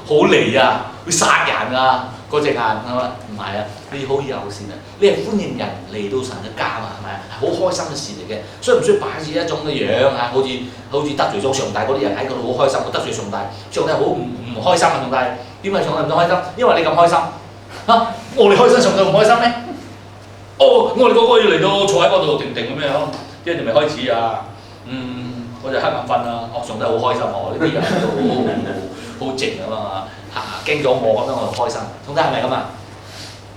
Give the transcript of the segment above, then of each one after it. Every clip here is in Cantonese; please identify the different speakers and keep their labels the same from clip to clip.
Speaker 1: 好嚟啊，會殺人啊嗰隻眼係嘛？唔係啊，你好友善啊，你係歡迎人嚟到神嘅家嘛，係咪啊？係好開心嘅事嚟嘅，需唔需要擺住一種嘅樣啊？好似得罪咗上帝嗰啲人喺度好開心，我得罪上帝，上帝好唔開心啊！上帝點解上帝唔開心？因為你咁開心嚇，我哋開心，上帝唔開心咩？哦，我哋個個要嚟到坐喺嗰度定定咁樣，跟住咪開始啊，我就瞌眼瞓啦。哦，上帝好開心喎，呢啲人都好靜啊嘛嚇，驚咗我咁樣我就開心。上帝係咪咁啊？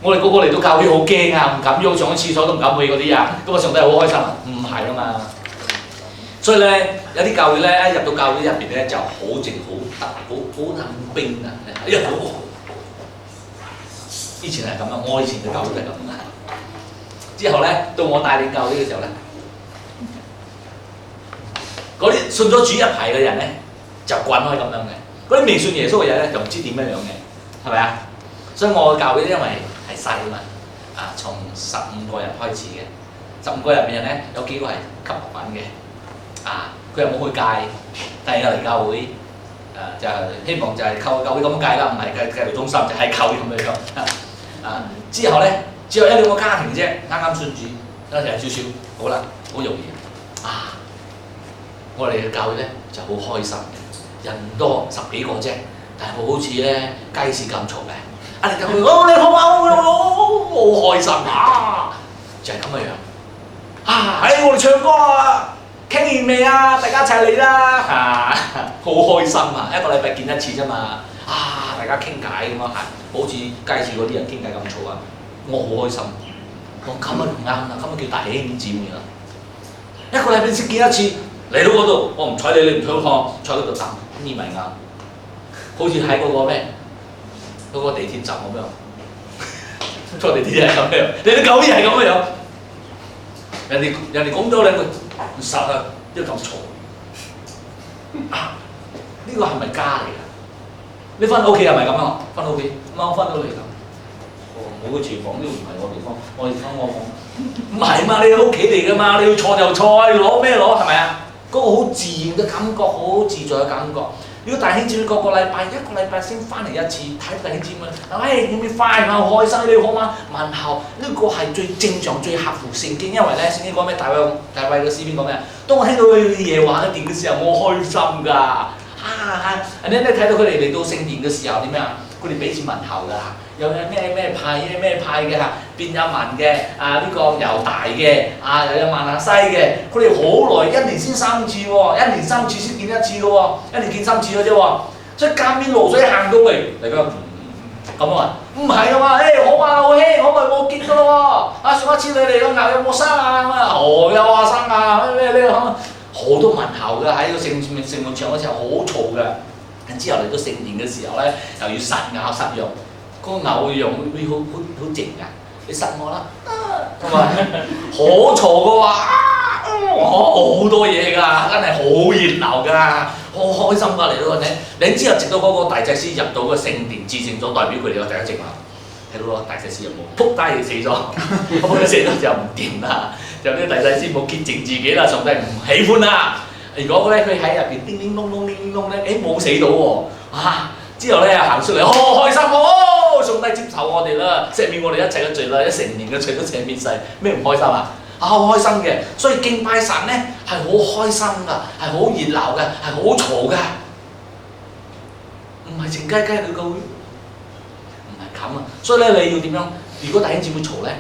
Speaker 1: 我哋個個嚟到教會好驚啊，唔敢喐，上咗廁所都唔敢去嗰啲啊，咁啊上帝好開心啊？唔係啊嘛。所以咧，有啲教會咧一入到教會入邊咧就好靜好冷冰啊！哎呀，以前係咁啊，我以前嘅教會係咁啊。之後咧，到我帶領教會嘅時候咧，嗰啲信咗主一排嘅人咧就滾開咁樣嘅，嗰啲未信耶穌嘅人咧就唔知點樣樣嘅，係咪啊？所以我嘅教會因為係細啊嘛，從15個人開始嘅，15個人入面咧有幾個係吸毒品嘅，佢又冇去戒，第二個嚟教會，就希望就係靠教會咁樣戒啦，唔係戒毒中心，就係靠咁樣樣，之後咧。只有1、2個家庭啫，啱啱信主，有時係少少，好啦，好容易我哋嘅教會咧就好開心嘅，人多10幾個啫，但係好似咧街市咁嘈嘅，你教會你好啊，好開心就係咁嘅樣，我哋唱歌啊，傾完未啊？大家一齊嚟啦好開心啊！一個禮拜見一次啫嘛，大家傾偈咁啊，好似街市嗰啲人傾偈咁嘈啊！我好開心，我咁啊唔啱啦，咁啊叫大兄姊妹啦。一個禮拜先見一次，嚟到嗰度，我唔睬你，你唔睬我，坐喺度等，咁咪啱。好似喺嗰個咩，嗰個地鐵站咁樣，坐地鐵係咁樣，你啲狗嘢係咁樣。人哋講咗兩句，唔實啊，因為咁嘈。呢個係咪家嚟㗎？你翻到屋企係咪咁啊？翻到屋企，我翻到嚟咁。我個廚房都唔係我地方，我唔係嘛，你屋企嚟㗎嘛，你要坐就坐，攞咩攞係咪啊？嗰個好自然嘅感覺，好自在嘅感覺。如果弟兄姊妹個禮拜一個禮拜先翻嚟一次，睇弟兄姊妹，要唔要快啊？開心你好嘛？問候呢個係最正常、最合乎聖經，因為咧聖經講咩？大衛嘅詩篇講咩啊？當我聽到佢耶和華嘅殿嘅時候，我開心㗎。你睇到佢哋嚟到聖殿嘅時候點樣啊？佢哋彼此問候㗎。有咩派嘅嚇，便雅憫嘅呢個猶大嘅又有馬拿西嘅，佢哋好耐，1年先3次喎，1年3次先見一次嘅喎，1年見3次嘅啫喎，所以鑑邊爐水行到嚟㗎，咁啊，唔係啊嘛，好啊，好兄，好耐冇見㗎咯喎，上一次你嚟個牛有冇生啊？有啊生啊，咩好多問候㗎，喺個聖門牆嗰時候好嘈㗎，之後嚟到聖殿嘅時候咧，又要實咬實用。個牛羊會好靜㗎，你實我啦，同埋好嘈嘅喎，好多嘢㗎，真係好熱鬧㗎，好開心㗎嚟到個頂，你之後直到嗰個大祭司入到個聖殿，至聖所代表佢哋個第一隻馬，睇到個大祭司有冇撲低死咗，撲低死咗就唔掂啦，就呢個大祭司冇潔淨自己啦，上帝唔喜歡啦。如果咧佢喺入邊叮叮咚咚咧，冇死到喎，之後咧行出嚟，開心喎，上帝接受我哋啦，赦免我哋一切嘅罪啦，一成年嘅罪都赦免晒，咩唔開心啊？好開心嘅，所以敬拜神咧係好開心㗎，係好熱鬧嘅，係好嘈㗎，唔係靜雞雞去教會，唔係咁啊！所以咧你要點樣？如果弟兄姊妹嘈咧，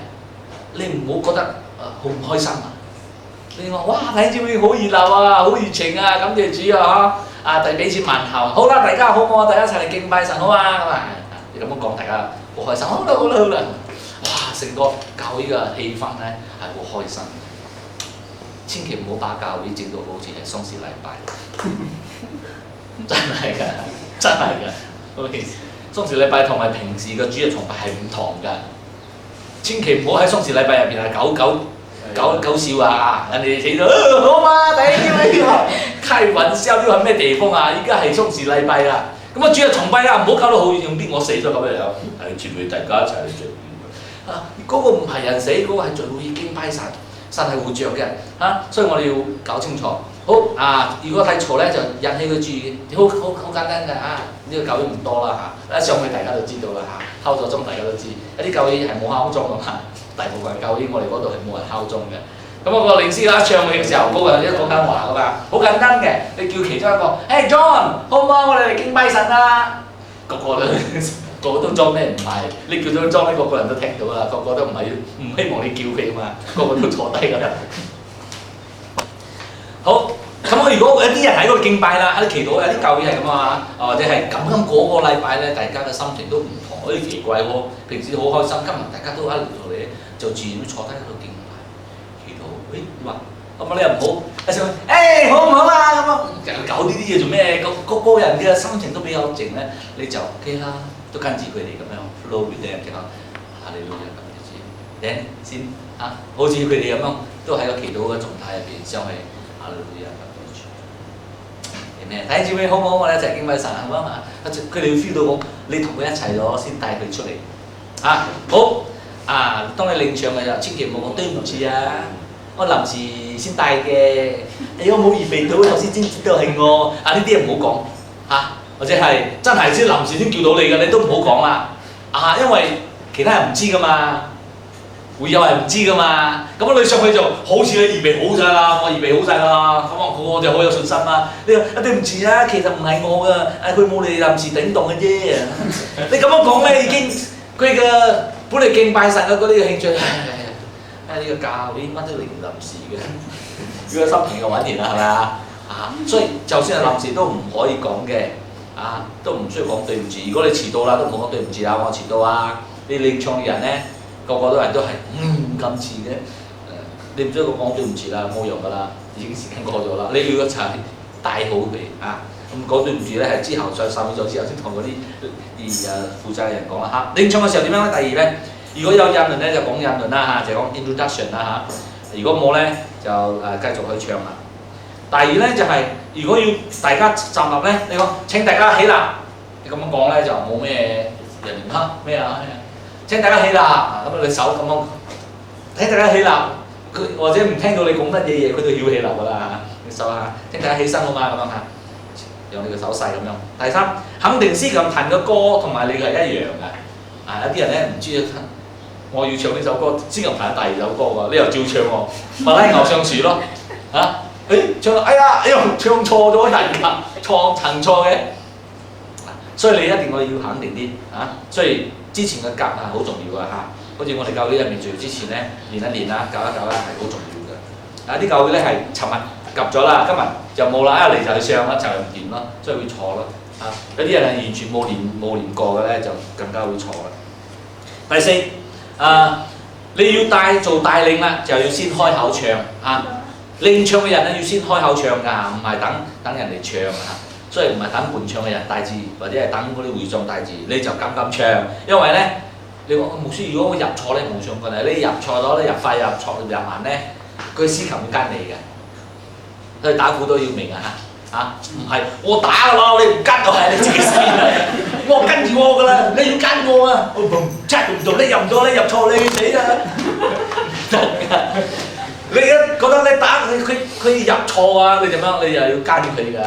Speaker 1: 你唔好覺得好唔開心啊！你話哇，弟兄姊妹好熱鬧啊，好熱情啊，感謝主啊嚇！彼此問候，好啦，大家好唔好啊？大家一齊嚟敬拜神好啊！咁啊，你咁樣講，大家好開心，好啦，哇！成個教會嘅氣氛咧係好開心，千祈唔好把教會整到好似係喪事禮拜，真係㗎，真係㗎。嗰件事，喪事禮拜同埋平時嘅主日崇拜係唔同㗎，千祈唔好喺喪事禮拜入邊係搞笑啊！人哋企到好嘛，弟兄姊妹，開玩笑，呢個係咩地方啊？依家係喪事禮拜啦，咁啊主日崇拜啊，唔好搞到好用啲我死咗咁樣樣，係全部大家一齊去聚嗰個唔係人死，嗰個係聚會敬拜神，神係活著嘅所以我哋要搞清楚，好啊！如果睇錯咧，就引起佢注意，好簡單㗎啊！呢、個教會唔多啦嚇，一上去大家就知道啦嚇，敲咗鐘大家都知。有啲教會係冇敲鐘㗎嘛，大部分教會我哋嗰度係冇人敲鐘嘅。咁我個領詩一唱嘅時候，個個一講緊話㗎嘛，好簡單嘅。你叫其中一個，誒 John，好唔好？我哋嚟敬拜神啊！個個都裝咩唔係？你叫咗裝呢，個個人都聽到啦，個個都唔希望你叫佢嘛，個個都坐低㗎啦。好，咁我如果有啲人喺嗰度敬拜啦，喺度祈禱，有啲教會係咁啊，或者係咁嗰個禮拜咧，大家嘅心情都唔同，好似奇怪喎。平時好開心，今日大家都喺度嚟，就自然會坐低喺度敬拜祈禱。誒話咁你又唔好一上去，誒好唔好啊咁啊？搞呢啲嘢做咩？個人嘅心情都比較靜咧，你就 OK 啦，都跟住佢哋咁樣 flow with them 嘅啊，你老人咁嘅先嚇，好似佢哋咁樣，都喺個祈禱嘅狀態入邊上去。咩？睇住佢好唔好？我哋一齊敬拜神好嘛？佢哋要 feel 到我，你同佢一齊咗先帶佢出嚟。啊，好啊！當你領唱嘅時候，千祈唔好講對唔住啊！我臨時先帶嘅，我冇預備到，頭先先知道係我。啊，呢啲嘢唔好講嚇，或者係真係先臨時先叫到你嘅，你都唔好講啦。啊，因為其他人唔知噶嘛。會友係唔知噶嘛，咁你上去就好似你預備好晒啦，我預備好晒啦，咁我就好有信心啦。你話對唔住啊，其實唔係我噶，佢冇你臨時頂動嘅啫。你咁樣講咧，已經佢嘅本嚟敬拜神嘅嗰啲興趣，呢個教會乜都臨時嘅，佢個心情就穩定啦，係咪啊？所以就算係臨時都唔可以講嘅，都唔需要講對唔住。如果你遲到啦，都唔好講對唔住啊，我遲到啊。你領唱嘅人咧。個個都係咁遲嘅，你唔需要講對唔住啦，冇用噶啦，已經時間過咗啦。你要一齊帶好佢啊，咁講對唔住咧係之後再受咗之後先同嗰啲負責嘅人講啦嚇。領唱嘅時候點樣咧？第二咧，如果有引論咧就講引論啦嚇，就講 introduction 啦嚇。如果冇咧就繼續去唱啦。第二咧就係、如果要大家站立咧，你講請大家起立，你咁樣講咧就冇咩人嚇咩啊？請大家起立，咁你手咁樣，請大家起立，佢或者唔聽到你講乜嘢嘢，佢都要起立㗎啦。你手下，請大家起身好嘛咁樣嚇，用你個手勢咁樣。第三，肯定司琴彈嘅歌同埋你係一樣嘅。有啲人咧唔知我要唱呢首歌，司琴彈第二首歌喎，你又照唱喎，咪拉牛上樹咯唱到唱錯咗人㗎，彈錯嘅。所以你一定要肯定啲所以。之前嘅夾好重要㗎好似我哋教會入面做之前咧練一練啦，教一教啦係好重要嘅。啲教會咧係尋日夾咗啦，今日就冇啦，一嚟就去上啦，就係唔掂咯，所以會錯咯。有啲人係完全冇練過嘅咧，就更加會錯啦。第四你要做帶領啦，就要先開口唱領唱嘅人咧要先開口唱㗎，唔係等人哋唱所以唔係等伴唱嘅人帶字，或者係等嗰啲會眾帶字，你就咁唱。因為咧，你話牧師，如果我入錯咧冇上過嚟，你入錯咗，你入快入錯入慢咧，佢司琴會跟你嘅。佢打鼓都要明唔係我打㗎咯，你唔跟就係你自己死啦。我跟住我㗎啦，你要跟我啊！測唔到你入唔到，你入錯你死啦！得㗎，你一覺得你打佢入錯啊，你點樣？你又要跟佢㗎。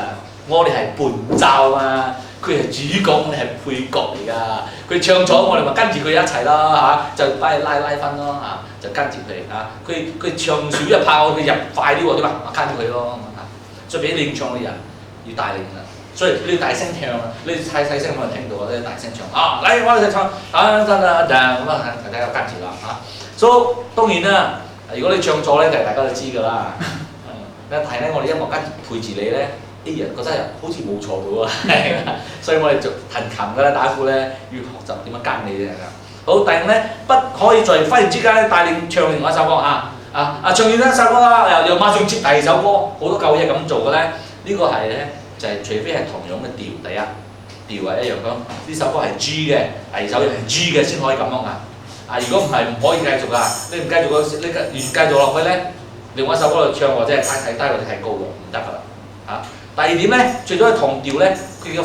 Speaker 1: 我哋係伴奏啊，佢係主角，我哋係配角嚟㗎。佢唱咗，我哋咪跟住佢一齊咯就拉分咯就跟住佢佢唱少一拍，佢入快啲喎，點啊？跟住佢咯所以俾領唱嘅人要帶領啦，所以你要大聲唱你太細聲冇人聽到你大聲唱嚟我哋一齊唱咁大家跟住啦所以當然啦，如果你唱咗咧，大家都知㗎啦。但係咧，我哋音樂家配住你咧。啲人覺得好似冇錯到所以我哋做彈琴嘅咧，打鼓咧要學習點樣跟你啫。好，第五咧，不可以在忽然之間帶領唱另外一首歌唱完一首歌啦，又馬上接第二首歌，好多舊嘢咁做嘅咧。呢個係咧就係除非係同樣嘅調，第一調係一樣咁，呢首歌係 G 嘅，第二首係 G 嘅先可以咁樣如果唔係唔可以繼續㗎，你唔繼續你越繼續落去咧，另外一首歌度唱或者係太低或者太高嘅，唔得㗎啦第二點咧，除咗係同調咧，佢嘅